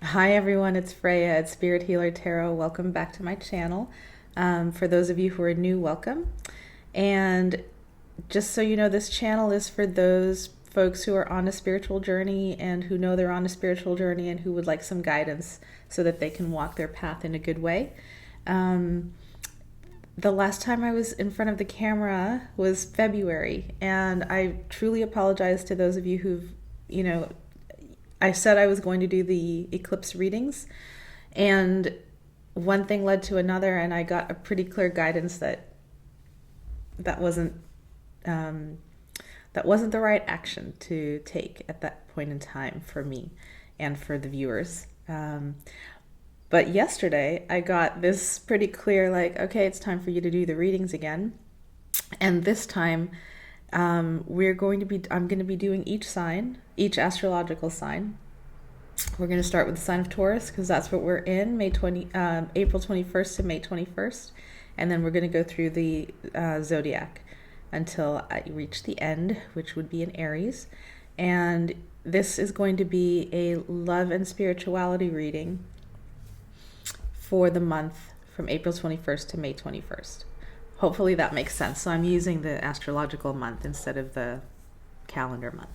Hi everyone, it's Freya at Spirit Healer Tarot. Welcome back to my channel. For those of you who are new, welcome. And just so you know, this channel is for those folks who are on a spiritual journey and who know they're on a spiritual journey and who would like some guidance so that they can walk their path in a good way. The last time I was in front of the camera was February, and I truly apologize to those of you who've, I said I was going to do the eclipse readings, and one thing led to another, and I got a pretty clear guidance that wasn't the right action to take at that point in time for me and for the viewers. But yesterday I got this pretty clear, like, okay, it's time for you to do the readings again. And this time I'm going to be doing each sign, each astrological sign. We're going to start with the sign of Taurus because that's what we're in, April 21st to May 21st. And then we're going to go through the zodiac until I reach the end, which would be in Aries. And this is going to be a love and spirituality reading for the month from April 21st to May 21st. Hopefully that makes sense. So I'm using the astrological month instead of the calendar month.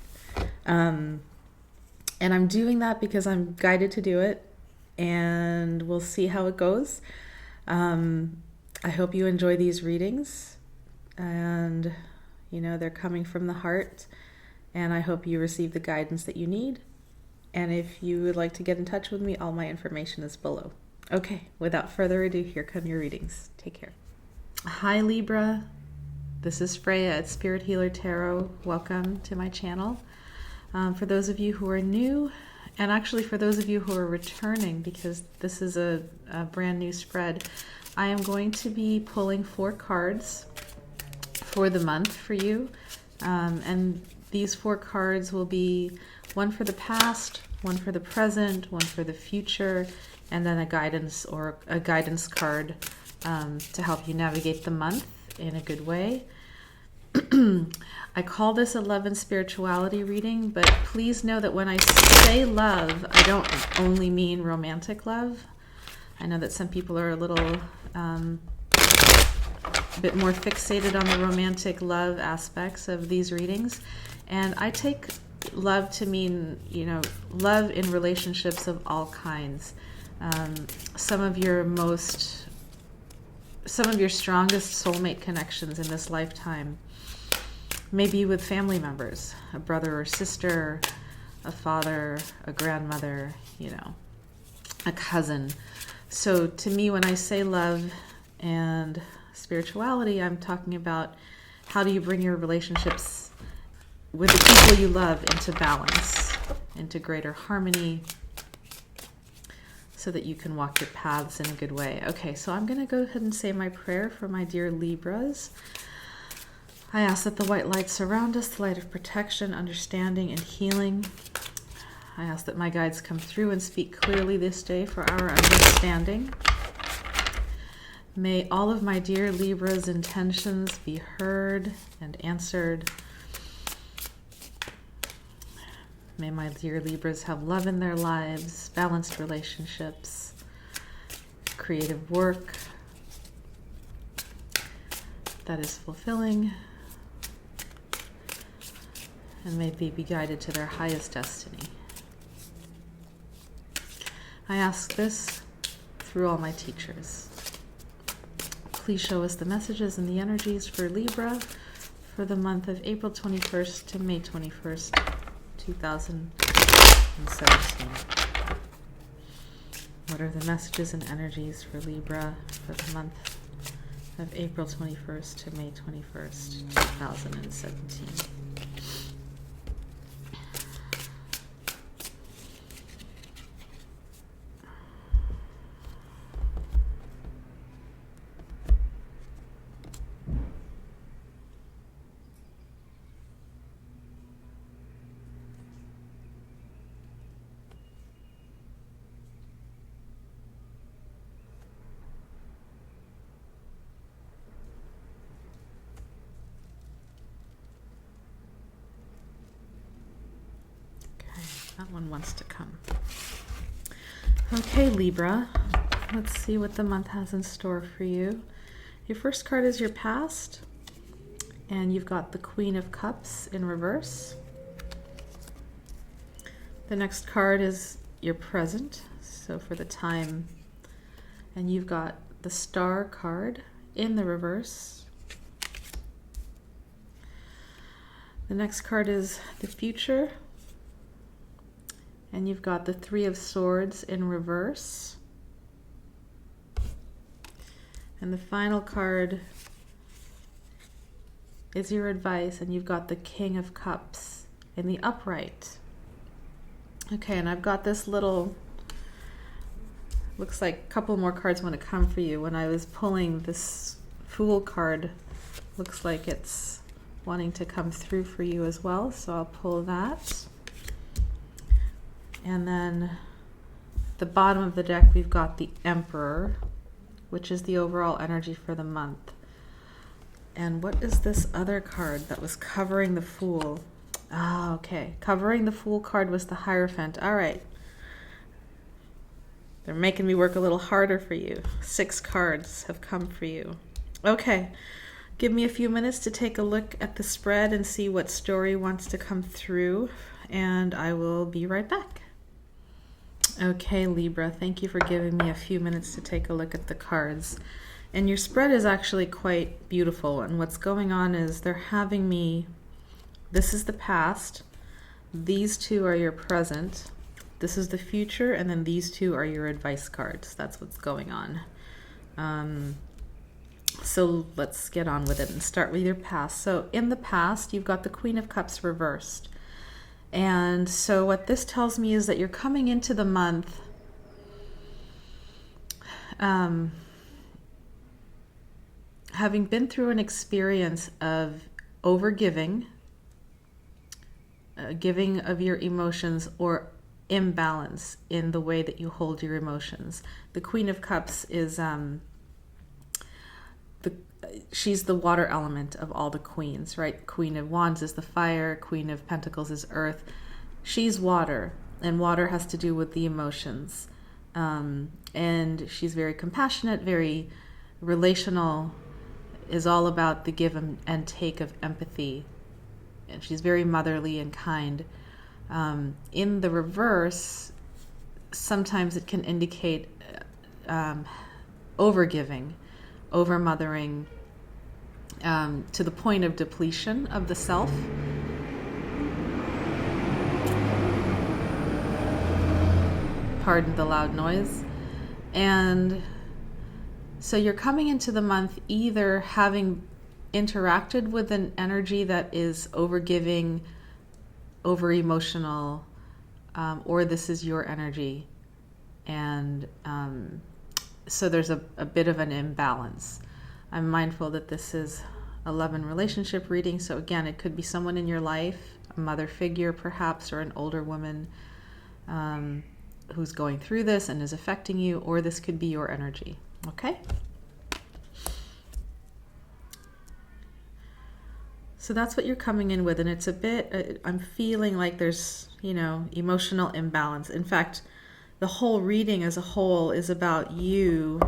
And I'm doing that because I'm guided to do it, and we'll see how it goes. I hope you enjoy these readings, and they're coming from the heart, and I hope you receive the guidance that you need. And if you would like to get in touch with me, all my information is below. Okay, without further ado, here come your readings. Take care. Hi Libra, this is Freya at Spirit Healer Tarot. Welcome to my channel. For those of you who are new, and actually for those of you who are returning, because this is a brand new spread, I am going to be pulling 4 cards for the month for you. And these 4 cards will be one for the past, one for the present, one for the future, and then a guidance card to help you navigate the month in a good way. I call this a love and spirituality reading, but please know that when I say love, I don't only mean romantic love. I know that some people are a little bit more fixated on the romantic love aspects of these readings, and I take love to mean, love in relationships of all kinds. Some of your strongest soulmate connections in this lifetime may be with family members, a brother or sister, a father, a grandmother, a cousin. So to me, when I say love and spirituality, I'm talking about how do you bring your relationships with the people you love into balance, into greater harmony, so that you can walk your paths in a good way. Okay, so I'm going to go ahead and say my prayer for my dear Libras. I ask that the white light surround us, the light of protection, understanding, and healing. I ask that my guides come through and speak clearly this day for our understanding. May all of my dear Libra's intentions be heard and answered. May my dear Libras have love in their lives, balanced relationships, creative work that is fulfilling, and may they be guided to their highest destiny. I ask this through all my teachers. Please show us the messages and the energies for Libra for the month of April 21st to May 21st, 2017. What are the messages and energies for Libra for the month of April 21st to May 21st, 2017? That one wants to come. Okay, Libra, let's see what the month has in store for you. Your first card is your past, and you've got the Queen of Cups in reverse. The next card is your present, so for the time, and you've got the Star card in the reverse. The next card is the future, and you've got the Three of Swords in reverse. And the final card is your advice, and you've got the King of Cups in the upright. Okay, and I've got this little, looks like a couple more cards want to come for you. When I was pulling this Fool card, looks like it's wanting to come through for you as well, so I'll pull that. And then at the bottom of the deck we've got the Emperor, which is the overall energy for the month. And what is this other card that was covering the Fool? Ah, okay. Covering the Fool card was the Hierophant. All right. They're making me work a little harder for you. 6 cards have come for you. Okay. Give me a few minutes to take a look at the spread and see what story wants to come through, and I will be right back. Okay, Libra, thank you for giving me a few minutes to take a look at the cards. And your spread is actually quite beautiful, and what's going on is they're having me, this is the past, these two are your present, this is the future, and then these two are your advice cards. That's what's going on. So let's get on with it and start with your past. So in the past, you've got the Queen of Cups reversed. And so what this tells me is that you're coming into the month having been through an experience of overgiving, giving of your emotions, or imbalance in the way that you hold your emotions. The Queen of Cups is she's the water element of all the queens, right? Queen of Wands is the fire, Queen of Pentacles is earth. She's water, and water has to do with the emotions. And she's very compassionate, very relational, is all about the give and take of empathy. And she's very motherly and kind. In the reverse, sometimes it can indicate overgiving, over-mothering, to the point of depletion of the self. Pardon the loud noise. And so you're coming into the month either having interacted with an energy that is overgiving, over-emotional, or this is your energy. And so there's a bit of an imbalance. I'm mindful that this is a love and relationship reading, so again, it could be someone in your life, a mother figure perhaps, or an older woman who's going through this and is affecting you, or this could be your energy, okay? So that's what you're coming in with, and it's a bit, I'm feeling like there's, emotional imbalance. In fact, the whole reading as a whole is about you.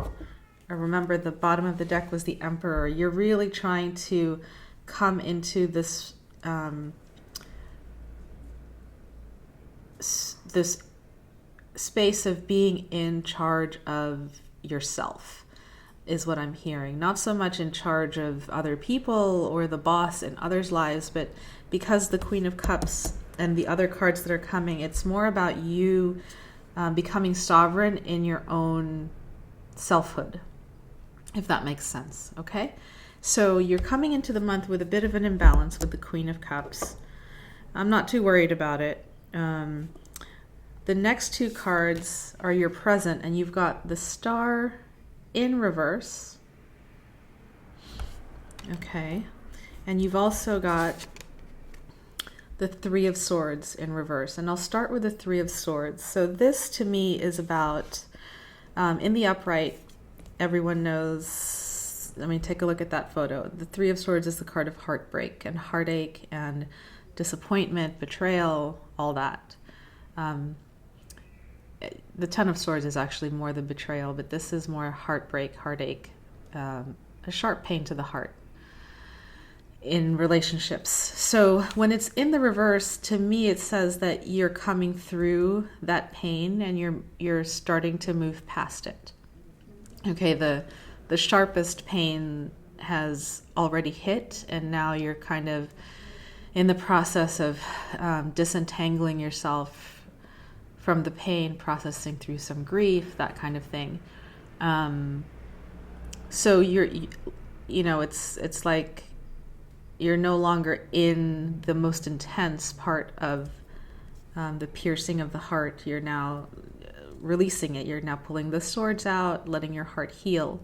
Remember, the bottom of the deck was the Emperor. You're really trying to come into this this space of being in charge of yourself, is what I'm hearing. Not so much in charge of other people or the boss in others' lives, but because the Queen of Cups and the other cards that are coming, it's more about you becoming sovereign in your own selfhood, if that makes sense, okay? So you're coming into the month with a bit of an imbalance with the Queen of Cups. I'm not too worried about it. The next 2 cards are your present, and you've got the Star in reverse. Okay. And you've also got the Three of Swords in reverse. And I'll start with the Three of Swords. So this to me is about, in the upright, everyone knows, let me take a look at that photo. The Three of Swords is the card of heartbreak and heartache and disappointment, betrayal, all that. the Ten of Swords is actually more the betrayal, but this is more heartbreak, heartache, a sharp pain to the heart in relationships. So when it's in the reverse, to me, it says that you're coming through that pain and you're starting to move past it. Okay, the sharpest pain has already hit, and now you're kind of in the process of disentangling yourself from the pain, processing through some grief, that kind of thing. So it's like you're no longer in the most intense part of the piercing of the heart. You're now releasing it. You're now pulling the swords out, letting your heart heal.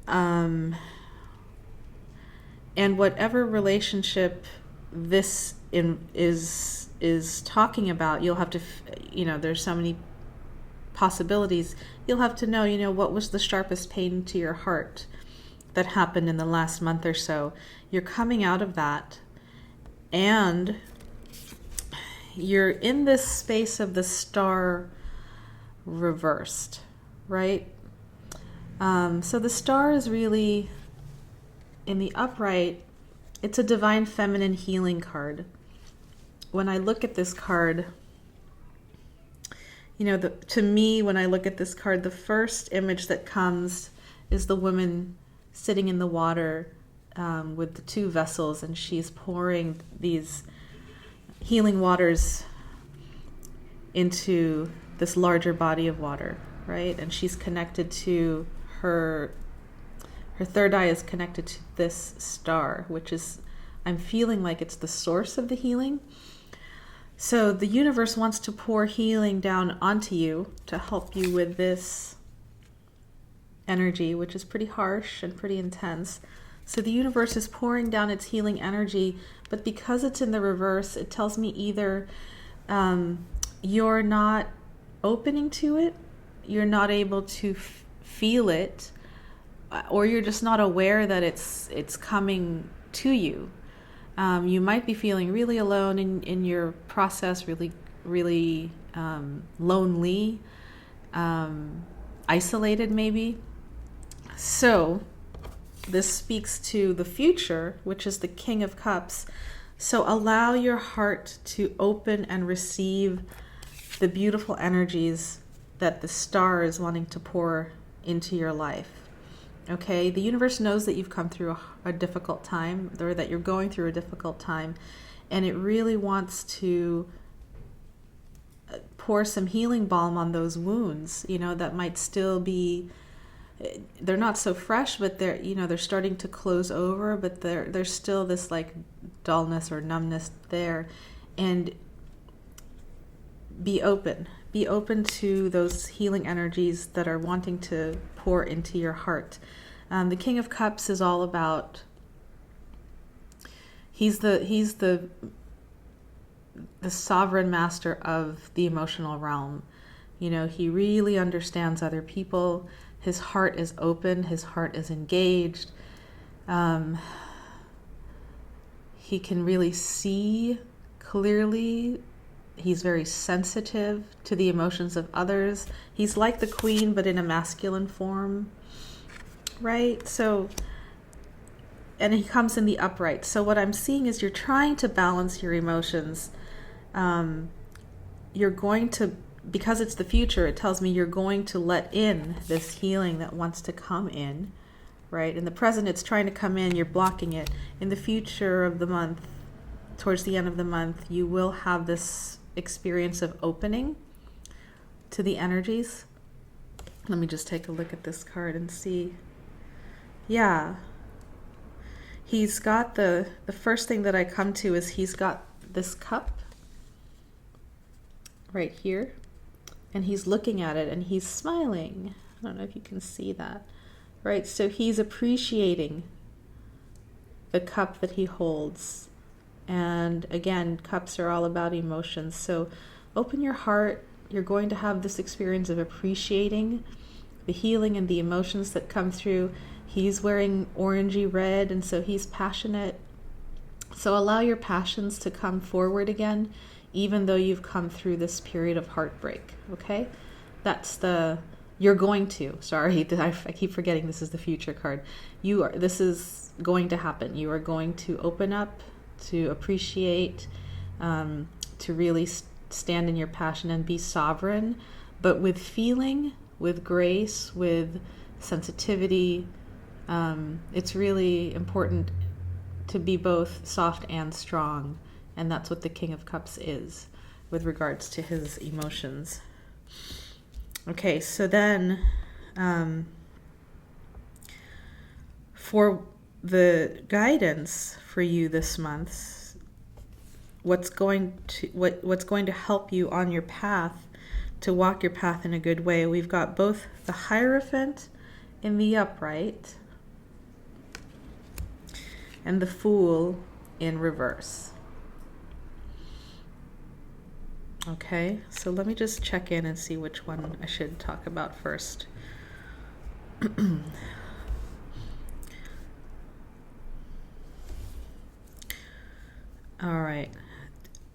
And whatever relationship this is talking about, you'll have to, there's so many possibilities. You'll have to know, what was the sharpest pain to your heart that happened in the last month or so. You're coming out of that, and you're in this space of the star reversed, right? So the star is really in the upright. It's a divine feminine healing card. When I look at this card, to me, when I look at this card, the first image that comes is the woman sitting in the water with the two vessels, and she's pouring these healing waters into this larger body of water, right? And she's connected to her third eye is connected to this star, which is, I'm feeling like it's the source of the healing. So the universe wants to pour healing down onto you to help you with this energy, which is pretty harsh and pretty intense. So the universe is pouring down its healing energy, but because it's in the reverse, it tells me either you're not opening to it, you're not able to feel it, or you're just not aware that it's coming to you. You might be feeling really alone in your process, really, really lonely, isolated maybe. So this speaks to the future, which is the King of Cups. So allow your heart to open and receive the beautiful energies that the star is wanting to pour into your life. Okay, the universe knows that you've come through a difficult time, or that you're going through a difficult time, and it really wants to pour some healing balm on those wounds, that might still be, they're not so fresh, but they're starting to close over, but there's still this like dullness or numbness there. And be open to those healing energies that are wanting to pour into your heart. The King of Cups is all about, he's the sovereign master of the emotional realm. He really understands other people. His heart is open. His heart is engaged. He can really see clearly. He's very sensitive to the emotions of others. He's like the queen, but in a masculine form, right? So, and he comes in the upright. So what I'm seeing is you're trying to balance your emotions. You're going to, because it's the future, it tells me you're going to let in this healing that wants to come in, right? In the present, it's trying to come in, you're blocking it. In the future of the month, towards the end of the month, you will have this experience of opening to the energies. Let me just take a look at this card and see. Yeah. He's got the first thing that I come to is he's got this cup right here, and he's looking at it and he's smiling. I don't know if you can see that, right? So he's appreciating the cup that he holds. And again, cups are all about emotions. So open your heart. You're going to have this experience of appreciating the healing and the emotions that come through. He's wearing orangey red, and so he's passionate. So allow your passions to come forward again, even though you've come through this period of heartbreak, okay? You're going to, sorry, I keep forgetting this is the future card. This is going to happen. You are going to open up, to appreciate, to really stand in your passion and be sovereign, but with feeling, with grace, with sensitivity. It's really important to be both soft and strong, and that's what the King of Cups is with regards to his emotions. Okay, so then for the guidance for you this month, what's going to help you on your path to walk your path in a good way, we've got both the Hierophant in the upright and the Fool in reverse. Okay, so let me just check in and see which one I should talk about first. All right,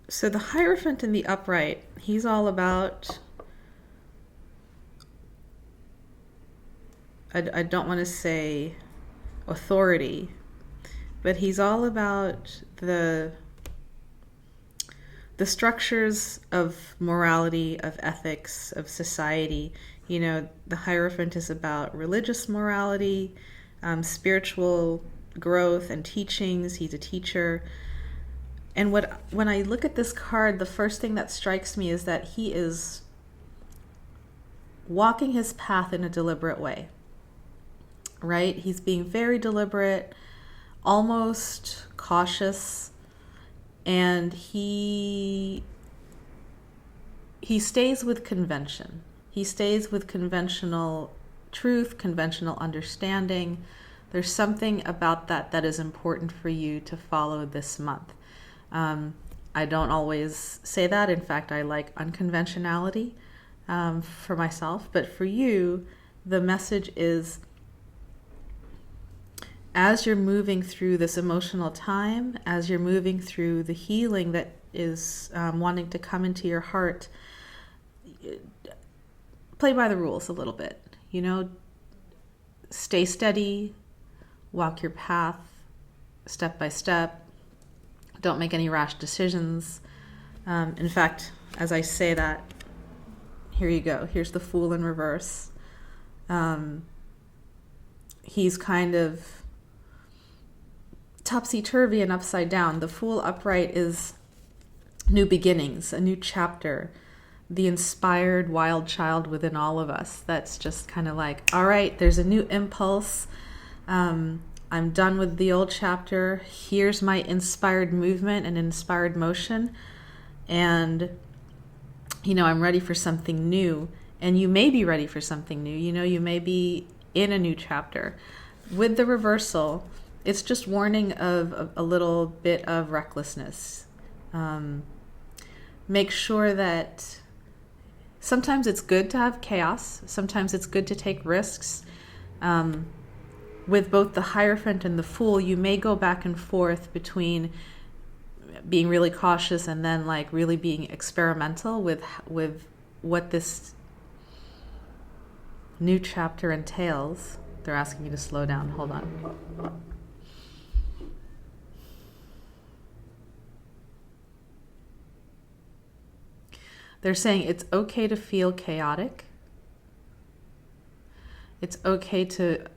so the Hierophant in the upright, he's all about, I don't want to say authority, but he's all about the structures of morality, of ethics, of society. You know, the Hierophant is about religious morality, spiritual growth and teachings. He's a teacher. And when I look at this card, the first thing that strikes me is that he is walking his path in a deliberate way, right? He's being very deliberate, almost cautious, and he stays with convention. He stays with conventional truth, conventional understanding. There's something about that is important for you to follow this month. I don't always say that. In fact, I like unconventionality for myself. But for you, the message is, as you're moving through this emotional time, as you're moving through the healing that is wanting to come into your heart, play by the rules a little bit. You know, stay steady, walk your path step by step. Don't make any rash decisions. In fact, as I say that, here you go. Here's the Fool in reverse. He's kind of topsy-turvy and upside down. The Fool upright is new beginnings, a new chapter, the inspired wild child within all of us. That's just kind of like, all right, there's a new impulse. I'm done with the old chapter. Here's my inspired movement and inspired motion. And, you know, I'm ready for something new. And you may be ready for something new. You know, you may be in a new chapter. With the reversal, it's just warning of a little bit of recklessness. Make sure that sometimes it's good to have chaos. Sometimes it's good to take risks. With both the Hierophant and the Fool, you may go back and forth between being really cautious and then like really being experimental with what this new chapter entails. They're asking me to slow down. Hold on. They're saying it's okay to feel chaotic. It's okay to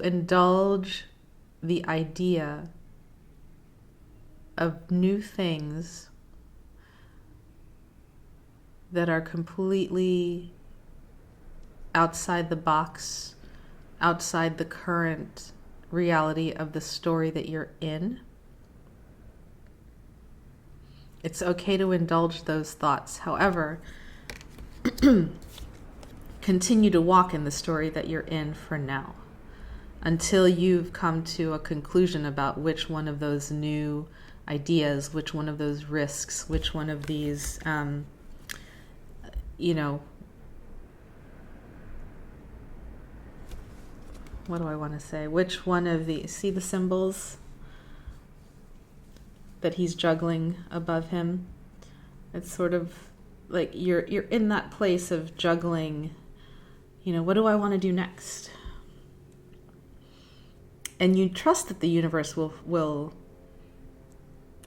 indulge the idea of new things that are completely outside the box, outside the current reality of the story that you're in. It's okay to indulge those thoughts. However, continue to walk in the story that you're in for now, until you've come to a conclusion about which one of those new ideas, which one of those risks, which one of these, what do I want to say? Which one of these? See the symbols that he's juggling above him? It's sort of like you're in that place of juggling, what do I want to do next? And you trust that the universe will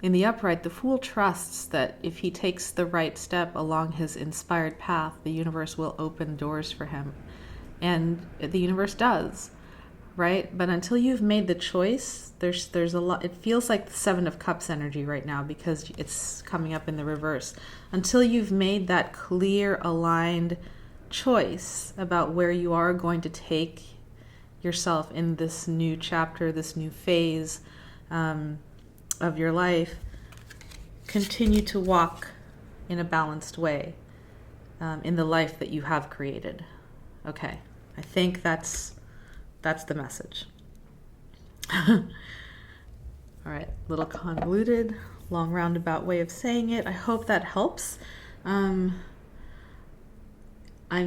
in the upright, the fool trusts that if he takes the right step along his inspired path, the universe will open doors for him. And the universe does, right? But until you've made the choice, there's a lot. It feels like the Seven of Cups energy right now because it's coming up in the reverse. Until you've made that clear, aligned choice about where you are going to take yourself in this new chapter, this new phase of your life, continue to walk in a balanced way in the life that you have created. Okay, I think that's the message. All right, little convoluted, long roundabout way of saying it. I hope that helps. I'm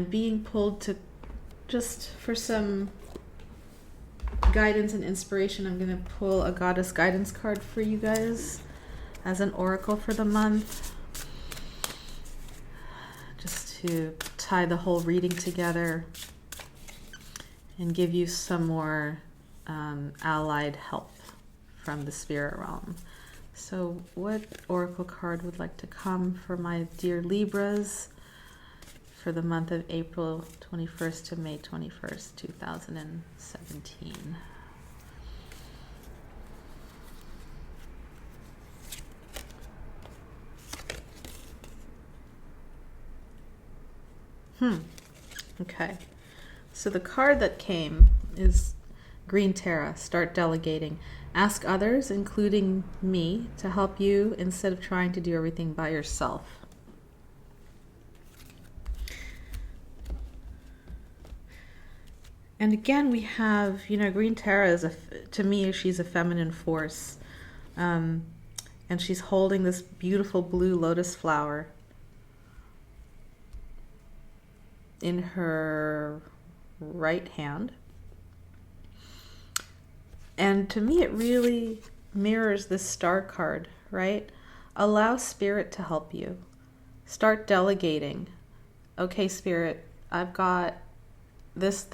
being pulled to, just for some guidance and inspiration, I'm going to pull a goddess guidance card for you guys as an oracle for the month, just to tie the whole reading together and give you some more allied help from the spirit realm. So what oracle card would like to come for my dear Libras for the month of April 21st to May 21st, 2017? Okay. So the card that came is Green Terra, Start Delegating. Ask others, including me, to help you instead of trying to do everything by yourself. And again, we have, Green Terra is, to me, she's a feminine force. And she's holding this beautiful blue lotus flower in her right hand. And to me, it really mirrors this star card, right? Allow spirit to help you. Start delegating. Okay, spirit, I've got this,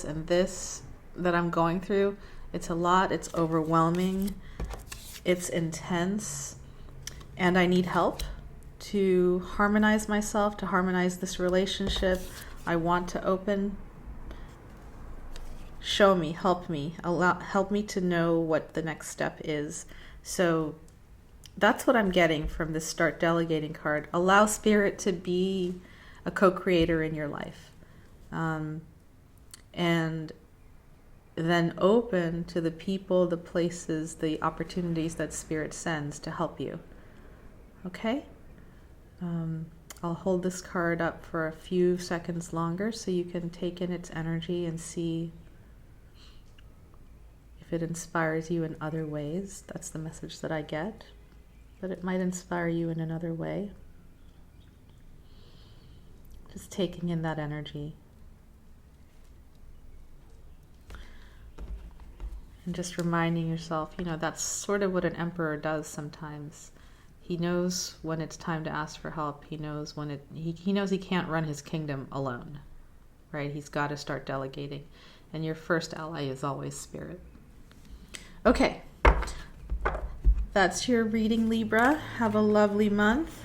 and this that I'm going through. It's a lot. It's overwhelming. It's intense. And I need help to harmonize myself, to harmonize this relationship I want to open. Show me, help me, help me to know what the next step is. So that's what I'm getting from this Start Delegating card. Allow spirit to be a co-creator in your life. And then open to the people, the places, the opportunities that spirit sends to help you. Okay? I'll hold this card up for a few seconds longer so you can take in its energy and see if it inspires you in other ways. That's the message that I get, that it might inspire you in another way. Just taking in that energy. And just reminding yourself, that's sort of what an emperor does sometimes. He knows when it's time to ask for help. He knows when he knows he can't run his kingdom alone, right? He's got to start delegating. And your first ally is always spirit. Okay. That's your reading, Libra. Have a lovely month.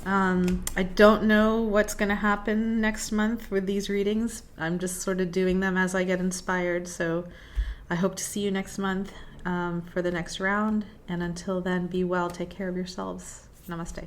I don't know what's going to happen next month with these readings. I'm just sort of doing them as I get inspired. So I hope to see you next month for the next round. And until then, be well. Take care of yourselves. Namaste.